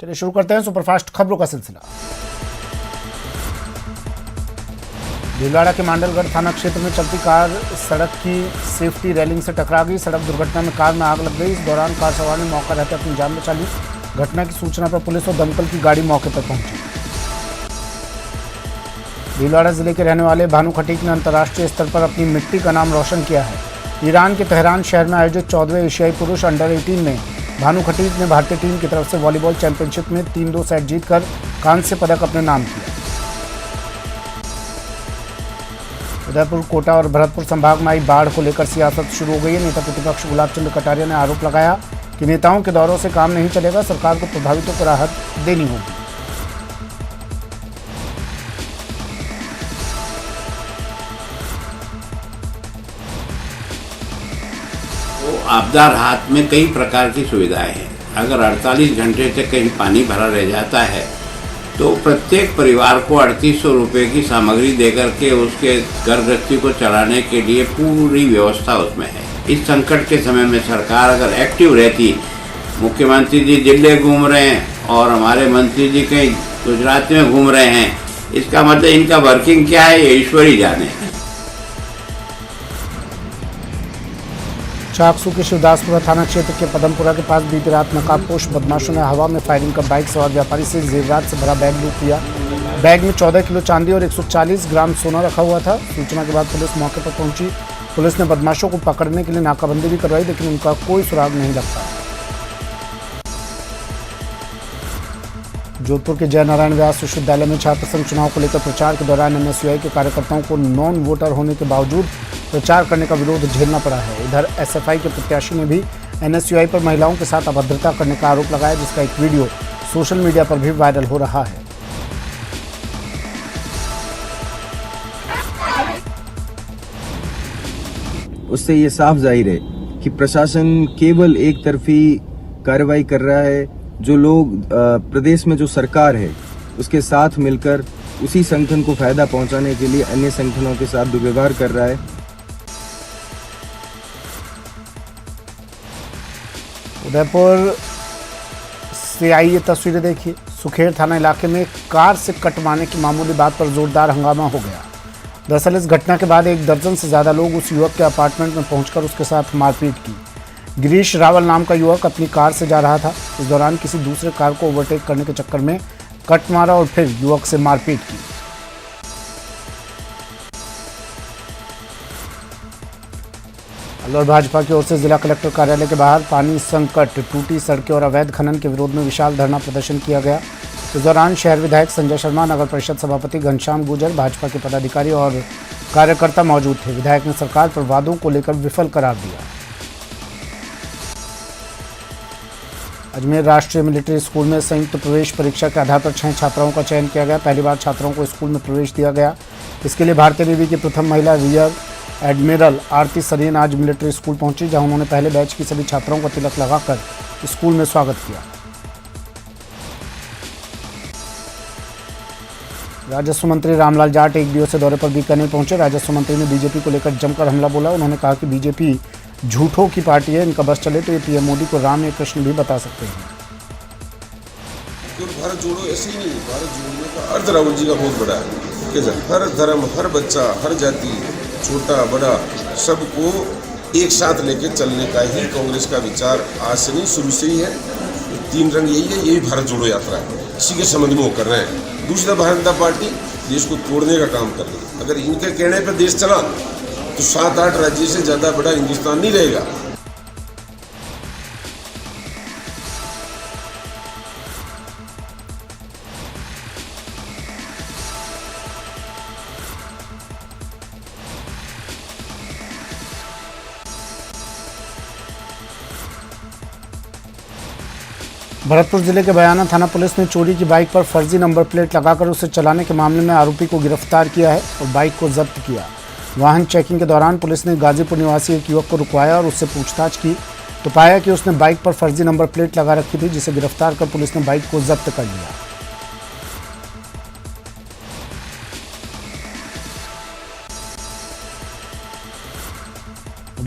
चलिए शुरू करते हैं सुपरफास्ट खबरों का सिलसिला। भीलवाड़ा के मांडलगढ़ थाना क्षेत्र में चलती कार सड़क की सेफ्टी रेलिंग से टकरा गई। सड़क दुर्घटना में कार में आग लग गई। इस दौरान कार सवार ने मौका रहते अपनी जान बचा ली। घटना की सूचना पर पुलिस और दमकल की गाड़ी मौके पर पहुंची। भीलवाड़ा जिले के रहने वाले भानु खटीक ने अंतर्राष्ट्रीय स्तर पर अपनी मिट्टी का नाम रोशन किया है। ईरान के तेहरान शहर में आयोजित 14वें एशियाई पुरुष अंडर 18 में भानु खटीक ने भारतीय टीम की तरफ से वॉलीबॉल चैंपियनशिप में 3-2 सेट जीतकर कांस्य पदक अपने नाम किया। उदयपुर, कोटा और भरतपुर संभाग में आई बाढ़ को लेकर सियासत शुरू हो गई है। नेता प्रतिपक्ष गुलाब चंद कटारिया ने आरोप लगाया कि नेताओं के दौरों से काम नहीं चलेगा, सरकार को प्रभावितों को राहत देनी होगी। आपदा राहत में कई प्रकार की सुविधाएं हैं। अगर 48 घंटे तक कहीं पानी भरा रह जाता है तो प्रत्येक परिवार को 3800 रुपये की सामग्री देकर के उसके घर गृहस्थी को चलाने के लिए पूरी व्यवस्था उसमें है। इस संकट के समय में सरकार अगर एक्टिव रहती, मुख्यमंत्री जी दिल्ली घूम रहे हैं और हमारे मंत्री जी कहीं गुजरात में घूम रहे हैं, इसका मतलब इनका वर्किंग क्या है ये ईश्वर ही जाने। चाकसू के शिवदासपुरा थाना क्षेत्र के पदमपुरा के पास बीती रात नकाबपोश बदमाशों ने हवा में फायरिंग कर बाइक सवार व्यापारी से जेवरात से भरा बैग लूट लिया। बैग में 14 किलो चांदी और 140 ग्राम सोना रखा हुआ था। सूचना के बाद पुलिस मौके पर पहुंची। पुलिस ने बदमाशों को पकड़ने के लिए नाकाबंदी भी करवाई, लेकिन उनका कोई सुराग नहीं लग पाया। जोधपुर के जयनारायण व्यास विश्वविद्यालय में छात्र संघ चुनाव को लेकर प्रचार के दौरान एनएसयूआई के कार्यकर्ताओं को नॉन वोटर होने के बावजूद प्रचार करने का विरोध झेलना पड़ा है। इधर एसएफआई के प्रत्याशी ने भी एनएसयूआई पर महिलाओं के साथ अभद्रता करने का आरोप लगाया, जिसका एक वीडियो सोशल मीडिया पर भी वायरल हो रहा है। उससे ये साफ जाहिर है कि प्रशासन केवल एक तरफी कार्रवाई कर रहा है। जो लोग प्रदेश में जो सरकार है उसके साथ मिलकर उसी संगठन को फायदा पहुंचाने के लिए अन्य संगठनों के साथ दुर्व्यवहार कर रहा है। उदयपुर से आई ये तस्वीरें देखिए। सुखेर थाना इलाके में कार से कटवाने की मामूली बात पर जोरदार हंगामा हो गया। दरअसल इस घटना के बाद 1 दर्जन से ज़्यादा लोग उस युवक के अपार्टमेंट में पहुंचकर उसके साथ मारपीट की। गिरीश रावल नाम का युवक अपनी कार से जा रहा था। इस दौरान किसी दूसरे कार को ओवरटेक करने के चक्कर में कट मारा और फिर युवक से मारपीट की। अलवर भाजपा की ओर से जिला कलेक्टर कार्यालय के बाहर पानी संकट, टूटी सड़कें और अवैध खनन के विरोध में विशाल धरना प्रदर्शन किया गया। इस दौरान शहर विधायक संजय शर्मा, नगर परिषद सभापति घनश्याम गुर्जर, भाजपा के पदाधिकारी और कार्यकर्ता मौजूद थे। विधायक ने सरकार पर वादों को लेकर विफल करार दिया। अजमेर राष्ट्रीय मिलिट्री स्कूल में संयुक्त प्रवेश परीक्षा के आधार पर 6 छात्राओं का चयन किया गया। पहली बार छात्राओं को स्कूल में प्रवेश दिया गया। इसके लिए भारतीय नेवी की प्रथम महिला रियर एडमिरल आरती सरीन आज मिलिट्री स्कूल पहुंची, जहां उन्होंने पहले बैच की सभी छात्राओं का तिलक लगाकर स्कूल में स्वागत किया। राजस्व मंत्री रामलाल जाट एक दिवसीय दौरे पर बीकानेर पहुंचे। राजस्व मंत्री ने बीजेपी को लेकर जमकर हमला बोला। उन्होंने कहा कि बीजेपी झूठों की पार्टी है, इनका बस चले तो ये पीएम मोदी को राम या कृष्ण भी बता सकते हैं। भारत जोड़ो ऐसे ही नहीं, भारत जोड़ने का अर्थ राहुल जी का बहुत बड़ा है कि हर धर्म, हर बच्चा, हर जाति, छोटा बड़ा, सबको एक साथ लेके चलने का ही कांग्रेस का विचार आज से नहीं शुरू से ही है। 3 रंग यही है, यही भारत जोड़ो यात्रा है, इसी के संबंध में वो कर रहे हैं। दूसरा, भारतीय जनता पार्टी देश को तोड़ने का काम कर रही है। अगर इनके कहने पर देश चला तो 7-8 राज्य से ज्यादा बड़ा हिंदुस्तान नहीं रहेगा। भरतपुर जिले के बयाना थाना पुलिस ने चोरी की बाइक पर फर्जी नंबर प्लेट लगाकर उसे चलाने के मामले में आरोपी को गिरफ्तार किया है और बाइक को जब्त किया। वाहन चेकिंग के दौरान पुलिस ने गाजीपुर निवासी एक युवक को रुकवाया और उससे पूछताछ की तो पाया कि उसने बाइक पर फर्जी नंबर प्लेट लगा रखी थी, जिसे गिरफ्तार कर पुलिस ने बाइक को जब्त कर लिया।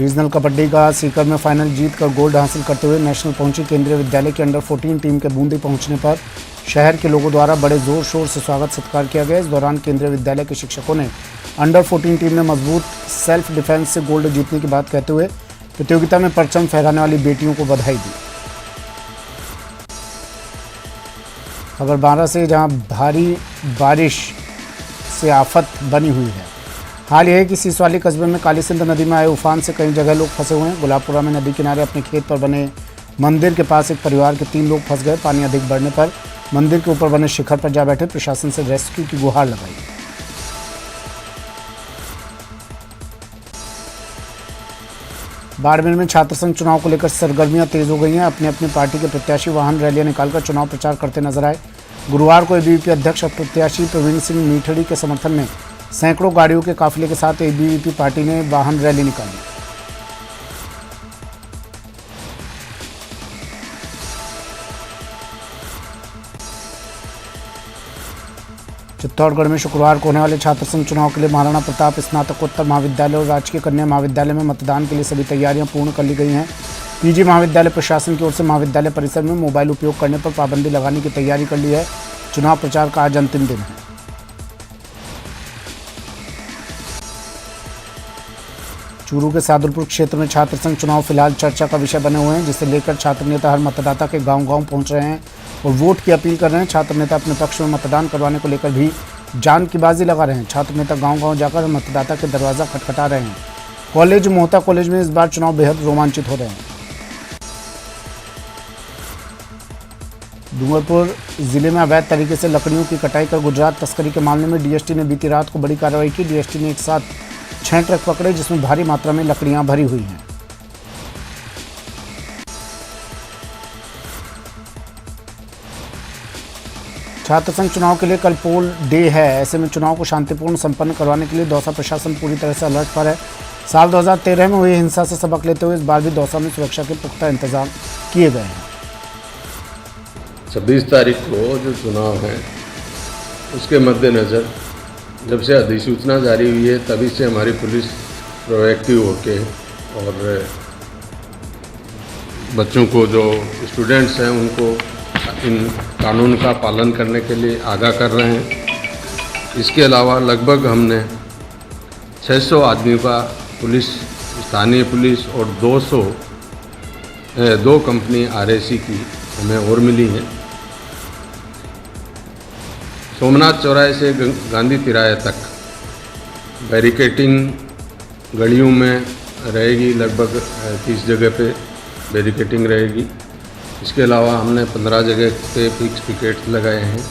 रीजनल कबड्डी का सीकर में फाइनल जीत कर गोल्ड हासिल करते हुए नेशनल पहुंची केंद्रीय विद्यालय की अंडर 14 टीम के बूंदी पहुंचने पर शहर के लोगों द्वारा बड़े जोर शोर से स्वागत सत्कार किया गया। इस दौरान केंद्रीय विद्यालय के शिक्षकों ने अंडर 14 टीम ने मजबूत सेल्फ डिफेंस से गोल्ड जीतने की बात कहते हुए प्रतियोगिता में परचम फहराने वाली बेटियों को बधाई दी। खबर 12 से, जहां भारी बारिश से आफत बनी हुई है। हाल यह है कि सीसवाली कस्बे में काली सिंध नदी में आए उफान से कई जगह लोग फंसे हुए हैं। गुलाबपुरा में नदी किनारे अपने खेत पर बने मंदिर के पास एक परिवार के 3 लोग फंस गए। पानी अधिक बढ़ने पर मंदिर के ऊपर बने शिखर पर जा बैठे, प्रशासन से रेस्क्यू की गुहार लगाई। बाड़मेर में छात्र संघ चुनाव को लेकर सरगर्मियां तेज हो गई हैं। अपनी अपनी पार्टी के प्रत्याशी वाहन रैलियां निकालकर चुनाव प्रचार करते नजर आए। गुरुवार को एबीवीपी अध्यक्ष और प्रत्याशी प्रवीण सिंह मीठड़ी के समर्थन में सैकड़ों गाड़ियों के काफिले के साथ एबीवीपी पार्टी ने वाहन रैली निकाली। चित्तौड़गढ़ में शुक्रवार को होने वाले छात्र संघ चुनाव के लिए महाराणा प्रताप स्नातकोत्तर महाविद्यालय और राजकीय कन्या महाविद्यालय में मतदान के लिए सभी तैयारियां पूर्ण कर ली गई हैं। पीजी महाविद्यालय प्रशासन की ओर से महाविद्यालय परिसर में मोबाइल उपयोग करने पर पाबंदी लगाने की तैयारी कर ली है। चुनाव प्रचार का आज अंतिम दिन है। चूरू के सादुलपुर क्षेत्र में छात्र संघ चुनाव फिलहाल चर्चा का विषय बने हुए हैं, जिसे लेकर छात्र नेता हर मतदाता के गांव-गांव पहुंच रहे हैं और वोट की अपील कर रहे हैं। छात्र नेता अपने पक्ष में मतदान करवाने को लेकर भी जान की बाजी लगा रहे हैं। छात्र नेता गांव-गांव जाकर मतदाता के दरवाजा खटखटा रहे हैं। कॉलेज मोहता कॉलेज में इस बार चुनाव बेहद रोमांचित हो रहे हैं। डूंगरपुर जिले में अवैध तरीके से लकड़ियों की कटाई कर गुजरात तस्करी के मामले में डीएसटी ने बीती रात को बड़ी कार्रवाई की। डीएसटी ने एक साथ 6 ट्रक पकड़े, जिसमें भारी मात्रा में लकड़ियां भरी हुई हैं। छात्र संघ चुनाव के लिए कल पोल डे है। ऐसे में चुनाव को शांतिपूर्ण संपन्न करवाने के लिए दौसा प्रशासन पूरी तरह से अलर्ट पर है। साल 2013 में हुई हिंसा से सबक लेते हुए इस बार भी दौसा में सुरक्षा के पुख्ता इंतजाम किए गए हैं। 26 तारीख को जो चुनाव है उसके मद्देनज़र जब से अधिसूचना जारी हुई है तभी से हमारी पुलिस प्रोएक्टिव होके और बच्चों को, जो स्टूडेंट्स हैं, उनको इन कानून का पालन करने के लिए आगाह कर रहे हैं। इसके अलावा लगभग हमने 600 आदमियों का पुलिस, स्थानीय पुलिस और 2 कंपनी आरएसी की हमें और मिली हैं। सोमनाथ चौराहे से गांधी तिराहे तक बैरिकेटिंग गलियों में रहेगी। लगभग 30 जगह पे बैरिकेटिंग रहेगी। इसके अलावा हमने 15 जगह पे फिक्स पिकेट्स लगाए हैं।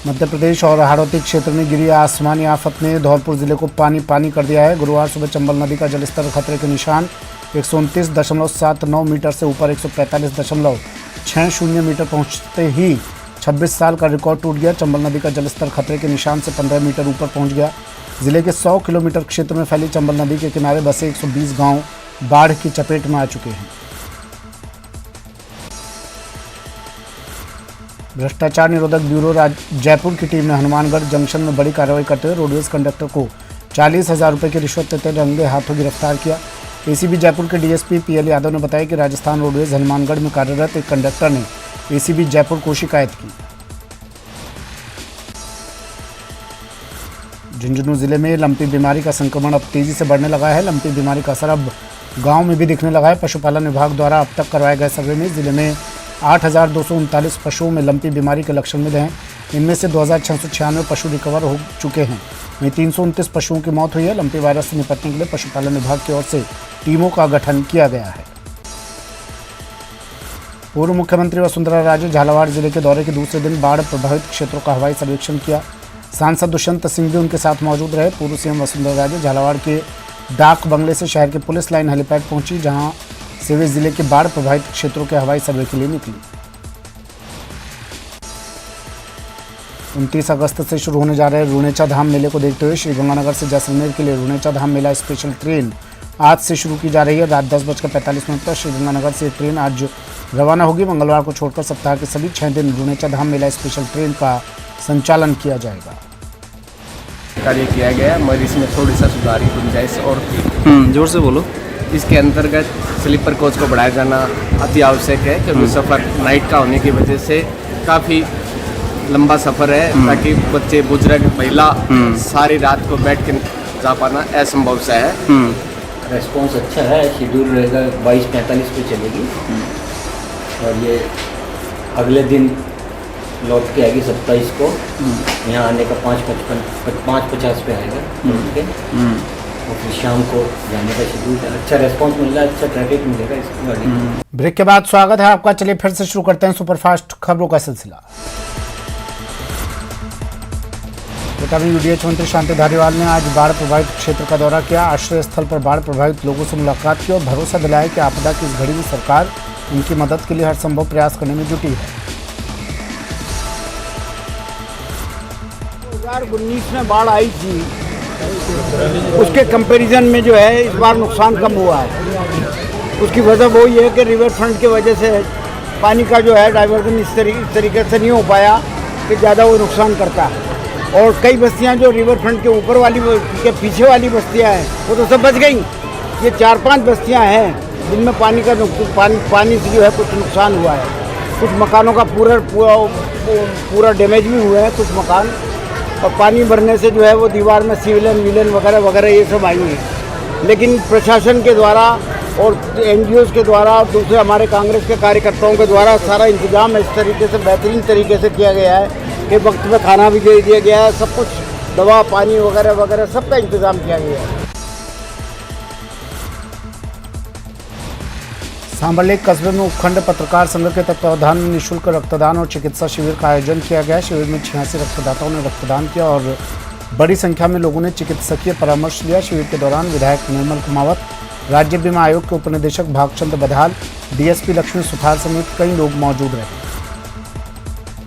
मध्य प्रदेश और हाड़ौती क्षेत्र में गिरी आसमानी आफत ने धौलपुर जिले को पानी कर दिया है। गुरुवार सुबह चंबल नदी का जलस्तर खतरे के निशान 129.79 मीटर से ऊपर 145.60 मीटर पहुंचते ही 26 साल का रिकॉर्ड टूट गया। चंबल नदी का जलस्तर खतरे के निशान से 15 मीटर ऊपर पहुंच गया। जिले के 100 किलोमीटर क्षेत्र में फैली चंबल नदी के किनारे बसे 120 गांव बाढ़ की चपेट में आ चुके हैं। भ्रष्टाचार निरोधक ब्यूरो जयपुर की टीम ने हनुमानगढ़ जंक्शन में बड़ी कार्रवाई करते हुए रोडवेज कंडक्टर को 40,000 रुपये की रिश्वत लेते रंगे हाथों गिरफ्तार किया। एसीबी जयपुर के डीएसपी पीएल यादव ने बताया कि राजस्थान रोडवेज हनुमानगढ़ में कार्यरत एक कंडक्टर ने एसीबी जयपुर को शिकायत की। झुंझुनू जिले में लंपी बीमारी का संक्रमण अब तेजी से बढ़ने लगा है। लंपी बीमारी का असर अब गांव में भी दिखने लगा है। पशुपालन विभाग द्वारा अब तक करवाए गए सर्वे में जिले में 8,239 पशुओं में लंपी बीमारी के लक्षण मिले हैं। इनमें से 2,696 पशु रिकवर हो चुके हैं। वहीं 329 पशुओं की मौत हुई है। लंपी वायरस से निपटने के लिए पशुपालन विभाग की ओर से टीमों का गठन किया गया है। पूर्व मुख्यमंत्री वसुंधरा राजे झालावाड़ जिले के दौरे के दूसरे दिन बाढ़ प्रभावित क्षेत्रों का हवाई सर्वेक्षण किया। सांसद दुष्यंत सिंह भी उनके साथ मौजूद रहे। पूर्व सीएम वसुंधरा राजे झालावाड़ के डाक बंगले से शहर के पुलिस लाइन हेलीपैड पहुंची, जहां से वे जिले के बाढ़ प्रभावित क्षेत्रों के हवाई सर्वे के लिए निकली। 29 अगस्त से शुरू होने जा रहे रुणेचा धाम मेले को देखते हुए श्रीगंगानगर से जैसलमेर के लिए रुणेचा धाम मेला स्पेशल ट्रेन आज से शुरू की जा रही है। रात 10:45 पर श्रीगंगानगर से ट्रेन आज रवाना होगी। मंगलवार को छोड़कर सप्ताह के सभी 6 दिन रुणेचा धाम मेला स्पेशल ट्रेन का संचालन किया जाएगा। कार्य किया गया है, मगर इसमें थोड़ी सा सुधार की गुंजाइश और थी। जोर से बोलो। इसके अंतर्गत स्लीपर कोच को बढ़ाया जाना अति आवश्यक है, क्योंकि सफ़र नाइट का होने की वजह से काफ़ी लंबा सफ़र है, ताकि बच्चे बुजुर्ग महिला सारी रात को बैठ के जा पाना असंभव सा है। रेस्पॉन्स अच्छा है, शेड्यूल रहेगा 22:45 पे चलेगी और ये अगले दिन लौट के आएगी 27 को। यहाँ आने का 5:50 पे आएगा लौट के, और फिर शाम को जाने का शेड्यूल है। अच्छा रेस्पॉन्स मिल रहा है, अच्छा ट्रैफिक मिलेगा इस गाड़ी। ब्रेक के बाद स्वागत है आपका। चलिए फिर से शुरू करते हैं सुपरफास्ट खबरों का सिलसिला। विटामिन UDH मंत्री शांति धारीवाल ने आज बाढ़ प्रभावित क्षेत्र का दौरा किया। आश्रय स्थल पर बाढ़ प्रभावित लोगों से मुलाकात की और भरोसा दिलाया कि आपदा की इस घड़ी में सरकार उनकी मदद के लिए हर संभव प्रयास करने में जुटी है। 2019 में बाढ़ आई थी, उसके कंपैरिजन में जो है इस बार नुकसान कम हुआ है। उसकी वजह वो ये है कि रिवर फ्रंट की वजह से पानी का जो है डाइवर्जन इस तरीके से नहीं हो पाया कि ज़्यादा वो नुकसान करता है। और कई बस्तियां जो रिवर फ्रंट के ऊपर वाली के पीछे वाली बस्तियां हैं वो तो सब बच गई। ये 4-5 बस्तियां हैं जिनमें पानी से जो है कुछ नुकसान हुआ है। कुछ मकानों का पूरा डैमेज भी हुआ है, कुछ मकान, और पानी भरने से जो है वो दीवार में सीलन वगैरह ये सब आई हैं। लेकिन प्रशासन के द्वारा और NGOs के द्वारा और दूसरे हमारे कांग्रेस के कार्यकर्ताओं के द्वारा सारा इंतजाम इस तरीके से बेहतरीन तरीके से किया गया है कि वक्त में खाना भी दे दिया गया है, सब कुछ दवा पानी वगैरह सबका इंतजाम किया गया है। सांभरलेक कस्बे में उपखंड पत्रकार संघ के तत्वावधान में निःशुल्क रक्तदान और चिकित्सा शिविर का आयोजन किया गया। शिविर में 86 रक्तदाताओं ने रक्तदान किया और बड़ी संख्या में लोगों ने चिकित्सकीय परामर्श लिया। शिविर के दौरान विधायक निर्मल कुमावत, राज्य बीमा आयोग के उपनिदेशक भागचंद बधाल, DSP लक्ष्मी सुथार समेत कई लोग मौजूद रहे।